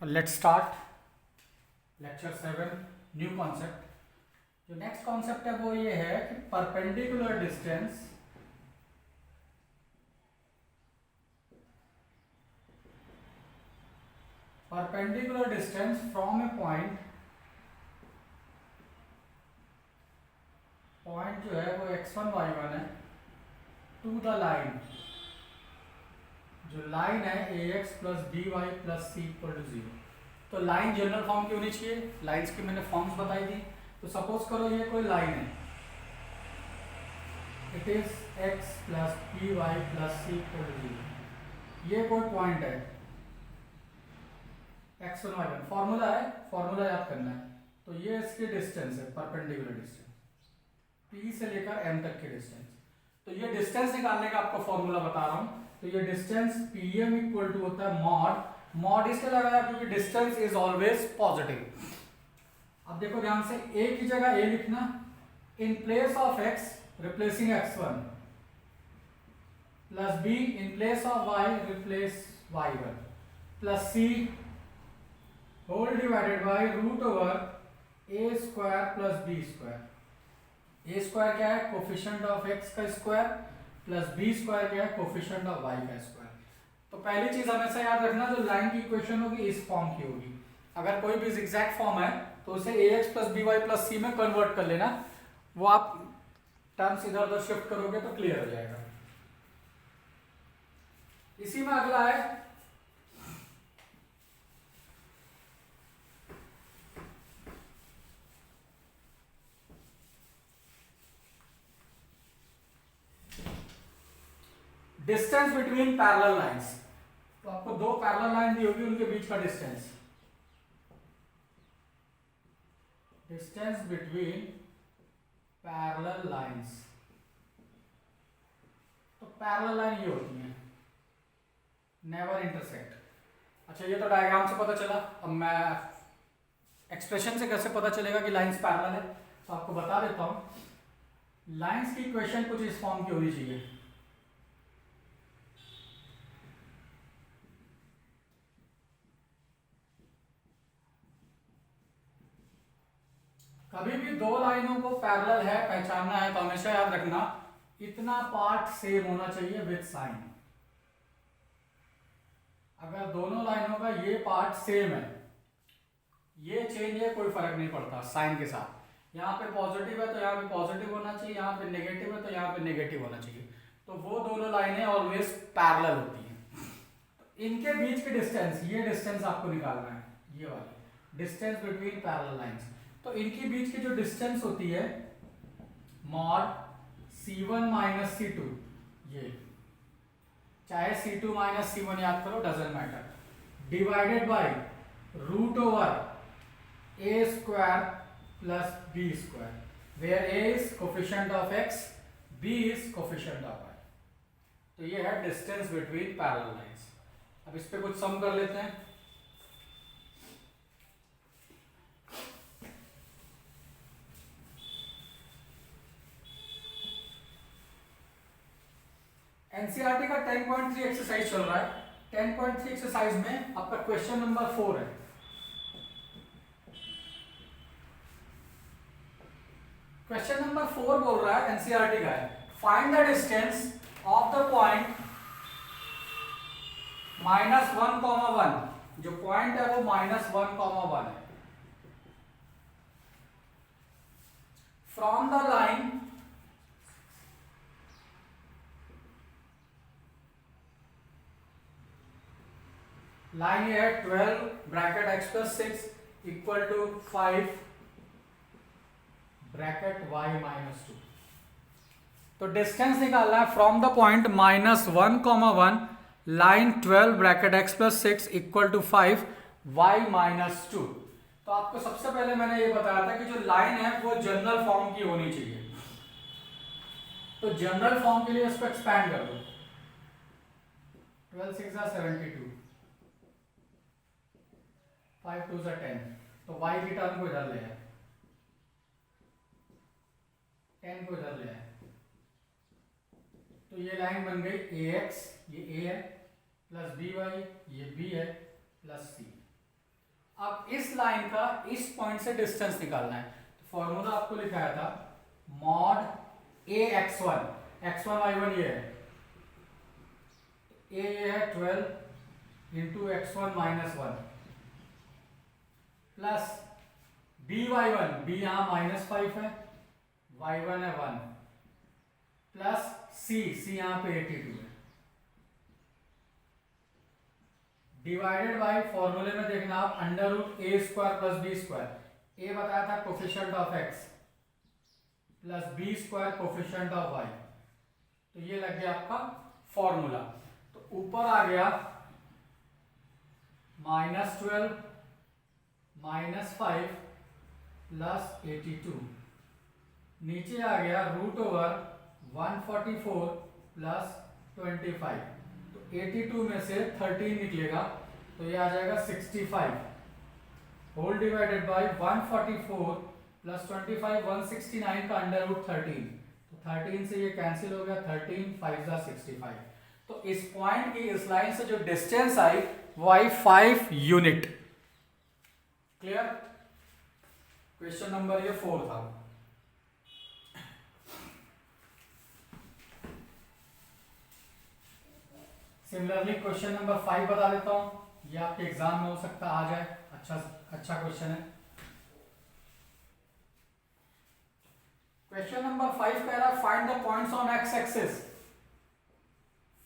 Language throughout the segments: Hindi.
Let's start lecture 7 new concept. जो नेक्स्ट कॉन्सेप्ट है वो ये है कि perpendicular distance from a point जो है वो x1 y1 है टू द लाइन, जो लाइन है ax plus dy plus c equal to 0। तो लाइन जनरल फॉर्म की होनी चाहिए। लाइंस की मैंने फॉर्म्स बताई थी। तो सपोज करो ये कोई लाइन है, it is x plus P Y plus C equal to 0। ये कोई पॉइंट है x1 y1, फॉर्मूला है, फॉर्मूला याद करना है। तो ये इसकी डिस्टेंस है, परपेंडिकुलर डिस्टेंस, p से लेकर m तक की डिस्टेंस। तो ये डिस्टेंस निकालने का आपको फॉर्मूला बता रहा हूं। तो ये डिस्टेंस pm इक्वल टू होता है मॉड इसके लगाया क्योंकि डिस्टेंस इज ऑलवेज पॉजिटिव। अब देखो ध्यान से, a की जगह a लिखना, in place of x replacing x1 plus b in place of y replace y1 plus c whole divided by root over a square plus b square. a square क्या है, कोफिशिएंट ऑफ x का स्क्वायर, प्लस b स्क्वायर क्या है, कोफिशिएंट ऑफ y का स्क्वायर। तो पहली चीज हमेशा याद रखना, जो लाइन की इक्वेशन होगी इस फॉर्म की होगी। अगर कोई भी एग्जैक्ट फॉर्म है तो उसे ax plus by plus c में कन्वर्ट कर लेना। वो आप टर्म्स इधर उधर शिफ्ट करोगे तो क्लियर हो जाएगा। इसी में अगला है डिस्टेंस बिटवीन पैरेलल लाइंस। तो आपको दो पैरेलल लाइन दी होगी, उनके बीच का डिस्टेंस बिटवीन पैरेलल लाइंस। तो पैरेलल लाइन ये होती है, नेवर इंटरसेक्ट। अच्छा, ये तो डायग्राम से पता चला। अब मैं एक्सप्रेशन से कैसे पता चलेगा कि लाइंस पैरेलल है, तो आपको बता देता हूं। लाइंस की इक्वेशन कुछ इस फॉर्म की होनी चाहिए। कभी भी दो लाइनों को पैरेलल है पहचानना है तो हमेशा याद रखना, इतना पार्ट सेम होना चाहिए विद साइन। अगर दोनों लाइनों का ये पार्ट सेम है, ये चेंज है, कोई फर्क नहीं पड़ता साइन के साथ। यहाँ पे पॉजिटिव है तो यहाँ पे पॉजिटिव होना चाहिए, यहाँ पे नेगेटिव है तो यहाँ पे नेगेटिव होना चाहिए। तो वो दोनों लाइनें ऑलवेज पैरेलल होती हैं। तो इनके बीच की डिस्टेंस, ये डिस्टेंस आपको निकालना है, ये वाली डिस्टेंस बिटवीन पैरेलल लाइंस। तो इनकी बीच की जो डिस्टेंस होती है मॉड c1 माइनस c2, ये चाहे c2 माइनस c1 याद करो, doesn't matter, divided by root over a square plus b square, where a is coefficient of x, b is coefficient of y। तो ये है डिस्टेंस बिटवीन पैरेलल लाइंस। अब इस पे कुछ सम कर लेते हैं। एनसीईआरटी का 10.3 एक्सरसाइज चल रहा है। 10.3 एक्सरसाइज में आपका क्वेश्चन नंबर 4 है। क्वेश्चन नंबर 4 बोल रहा है, एनसीईआरटी का है, find the distance of the point -1, जो पॉइंट है वो -1, है, फ्रॉम द लाइन लाइन ये है 12 bracket x plus 6 equal to 5 bracket y minus 2। तो डिस्टेंस निकालना है from the point -1, line 12 bracket x plus 6 equal to 5 y minus 2। तो आपको सबसे पहले मैंने ये बताया था कि जो लाइन है वो जनरल फॉर्म की होनी चाहिए। तो जनरल फॉर्म के लिए इसको एक्सपैंड कर दो, 12 6 72, 5 2 10, तो y की टर्म को इधर ले आए, 10 को इधर ले आए। तो ये लाइन बन गई ax, ये a है, प्लस by, ये b है, प्लस c। अब इस लाइन का इस पॉइंट से डिस्टेंस निकालना है। तो फॉर्मूला आपको लिखाया था मॉड ए x1 y1 ये है, ये है 12 into x1 -1 plus B y1, B यहाँ -5 है, y1 है 1 प्लस सी यहाँ पे 82 है, डिवाइडेड बाय फॉर्मूले में देखना आप under root A square plus B square, A बताया था coefficient of X plus B square coefficient of Y, तो ये लग गया आपका फॉर्मूला। तो ऊपर आ गया -12 -5 प्लस 82, नीचे आ गया रूट ओवर 144 प्लस 25, तो 82 में से 13 निकलेगा तो ये आ जाएगा 65 होल डिवाइडेड बाय 144 प्लस 25 169 का अंडर रूट 13, तो 13 से ये कैंसिल हो गया, 13 5 जा 65। तो इस पॉइंट की इस लाइन से जो डिस्टेंस आई वो आई 5 यूनिट। क्लियर? क्वेश्चन नंबर ये 4 था। सिमिलरली क्वेश्चन नंबर 5 बता देता हूं, ये आपके एग्जाम में हो सकता आ जाए, अच्छा क्वेश्चन है। क्वेश्चन नंबर 5 कह रहा है find the points on X axis,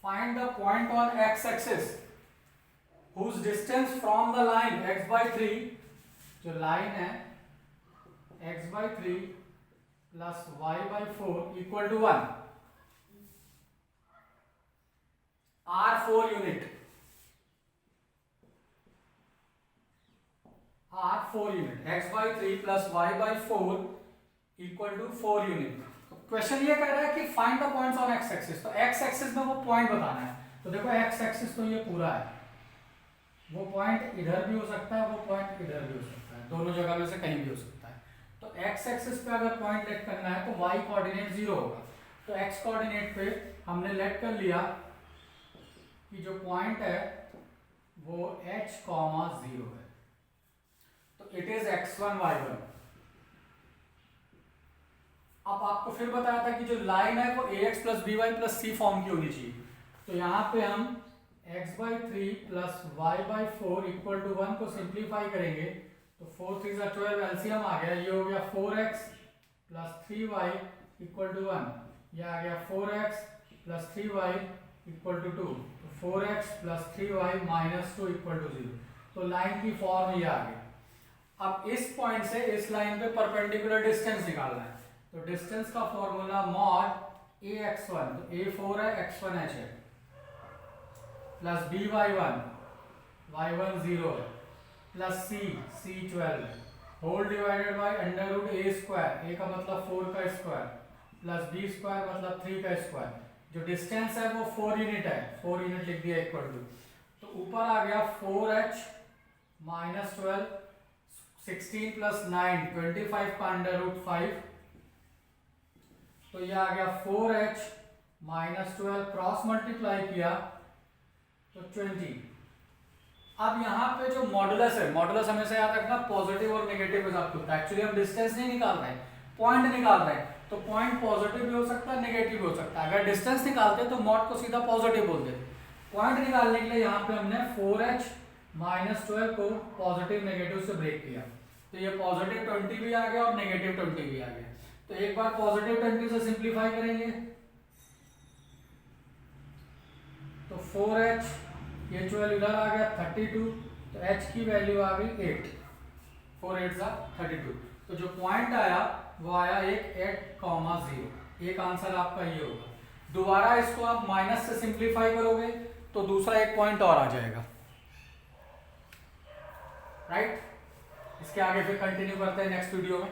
find the point on X axis whose distance from the line x/3, जो लाइन है x/3 plus y/4 equal to 1 R 4 unit, x/3 plus y/4 equal to 4 unit. Question ये कह रहा है कि find the points on X axis, तो एक्स एक्सिस में वो पॉइंट बताना है। तो देखो एक्स एक्सिस तो ये पूरा है, वो पॉइंट इधर भी हो सकता है, वो पॉइंट इधर भी हो सकता है, दोनों जगह में से कहीं भी हो सकता है। तो एक्स एक्सिस पे अगर पॉइंट लेट करना है तो वाई कोऑर्डिनेट 0 होगा, तो एक्स कोऑर्डिनेट पे हमने लेट कर लिया कि जो पॉइंट है वो h, 0 है, तो इट इज x1 y1। अब आपको फिर बताया था कि जो लाइन है वो ax plus by plus c form की होनी चाहिए, तो यहाँ पे हम x/3 plus y/4 equal to 1 को सिंप्लीफाई करेंगे तो 4 3 12 एलसीएम आ गया, ये हो गया 4x plus 3y equal to 1, ये आ गया 4x plus 3y equal to 2, तो 4x plus 3y minus 2 equal to 0। तो लाइन की फॉर्म ये आ गई। अब इस पॉइंट से इस लाइन पे परपेंडिकुलर डिस्टेंस निकालना है, तो डिस्टेंस का फॉर्मूला मॉड ax1, तो a 4 है x1h है प्लस by1 y1 0 है प्लस c 12 है whole divided by under root a square, a का मतलब 4 का स्क्वायर प्लस b स्क्वायर मतलब 3 का स्क्वायर, जो डिस्टेंस है वो 4 यूनिट है, 4 यूनिट लिख दिया इक्वल टू, तो ऊपर आ गया 4h माइनस 12 16 प्लस 9 25 का अंडर रूट 5, तो ये आ गया 4h माइनस 12 क्रॉस मल्टीप्लाई किया तो 20। अब यहाँ पे जो मॉडुलस है, मॉडुलस हमेशा याद रखना पॉजिटिव और नेगेटिव के साथ होता है। एक्चुअली हम डिस्टेंस नहीं निकाल रहे हैं, पॉइंट निकाल रहे हैं, तो पॉइंट पॉजिटिव भी हो सकता है नेगेटिव भी हो सकता है। अगर डिस्टेंस निकालते तो मॉड को सीधा पॉजिटिव बोल देते, पॉइंट निकालने के लिए यहाँ पे हमने 4h माइनस 12 को पॉजिटिव नेगेटिव से ब्रेक किया, तो ये पॉजिटिव 20 भी आ गया और नेगेटिव 20 भी आ गया। तो एक बार पॉजिटिव 20 से सिंप्लीफाई करेंगे तो 4h, ये 12 इधर आ गया 32, तो h की वैल्यू आ गई 8, 4 8 जा 32, तो जो पॉइंट आया वो आया एक 8,0। एक आंसर आपका ये होगा। दोबारा इसको आप माइनस से सिंप्लीफाई करोगे तो दूसरा एक पॉइंट और आ जाएगा, राइट? इसके आगे फिर कंटिन्यू करते हैं नेक्स्ट वीडियो में।